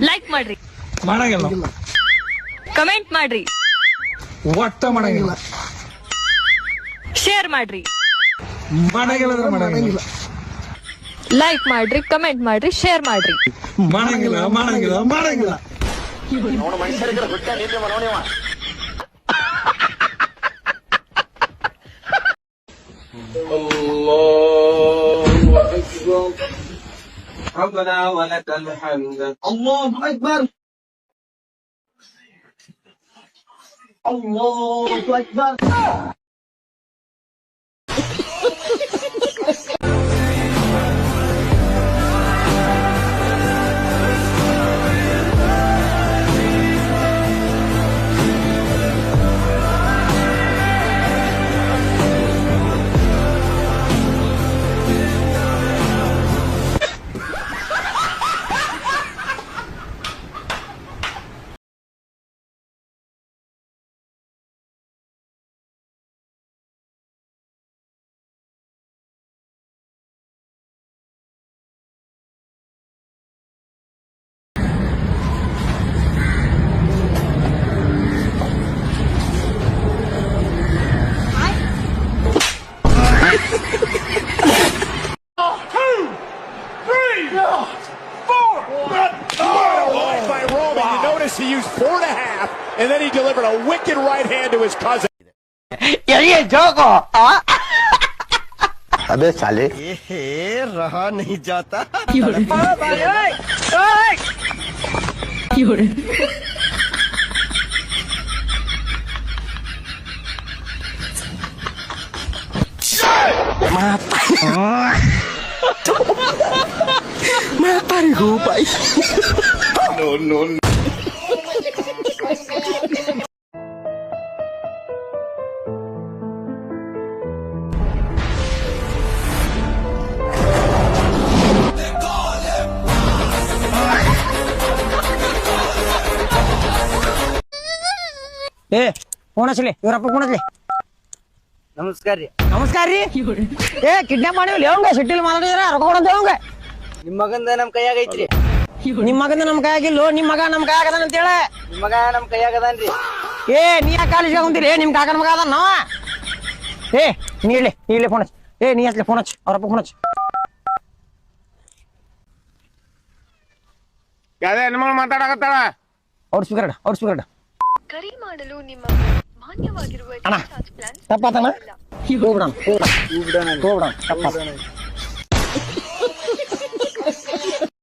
Like ಮಾಡ್ರಿ, ಮಾಡಂಗಿಲ್ಲ. Comment ಮಾಡ್ರಿ, ಒಟ್ಟ ಮಾಡಂಗಿಲ್ಲ. ಶೇರ್ ಮಾಡ್ರಿ, ಮಾಡಂಗಿಲ್ಲ ಅಂದ್ರೆ ಮಾಡಂಗಿಲ್ಲ. ಲೈಕ್ ಮಾಡ್ರಿ, ಕಮೆಂಟ್ ಮಾಡ್ರಿ, ಶೇರ್ ಮಾಡ್ರಿ. ಮಾಡಂಗಿಲ್ಲ ಮಾಡಂಗಿಲ್ಲ ಮಾಡಂಗಿಲ್ಲ. ربنا ولك الحمد. الله أكبر. الله أكبر. He used 4.5, and then he delivered a wicked right hand to his cousin. ये जोको अबे साले रहा नहीं जाता। Mata nih gue, Pak. No. Phone ಹಚ್ಚಲಿ, ಇವರಪ್ಪ ಫೋನ್ ಹಚ್ಚಲಿ. ನಮಸ್ಕಾರ ರೀ. ನಮಸ್ಕಾರ ರೀ. ಕಿಡ್ನಾಪ್ ಮಾಡಿವಿ ಅವಂಗ ಸಿಟ್ಟಿಲ್ ಮಾತಾಡಿದ್ರ ರೊಕ್ಕ ಕೊಡಂತ ಅವಂಗ. ನಿಮ್ ಮಗಂದ ನಮ್ ಕೈಯಾಗ ಐತ್ರಿ. ನಿಮ್ ಮಗಂದ ನಮ್ ಕೈಯಾಗಿಲ್ಲೋ, ನಿಮ್ ಮಗ ನಮ್ ಕೈಯಾಗದ ಅಂತೇಳ. ನಿಮ್ ಮಗ ನಮ್ ಕೈಯಾಗದನ್ರಿ. ನೀ ಯಾಕೆ ಕಾಲೇಜ್ ಕುಂತಿರಿ? ನಿಮ್ ಕಾಕನ ಮಗ ಅದ ನಾವ. ನೀ ಫೋನ್ ಹಚ್ಚ. ನೀ ಹಚ್ಲಿ ಫೋನ್ ಹಚ್ಚ, ಅವ್ರಪ್ಪ ಫೋನ್ ಹಚ್ಚ. ಮಾತಾಡಕತ್ತಾಳ. ಅವ್ರ ಸ್ಪೀಕರ್ ಕರೆ ಮಾಡಲು ನಿಮ್ಮ ಮಾನ್ಯವಾಗಿರುವ ಅಣ್ಣ ತಪ್ಪಾತಣ್ಣ. ಹೋಗ್ಬಿಡಣ ತಪ್ಪಾತ.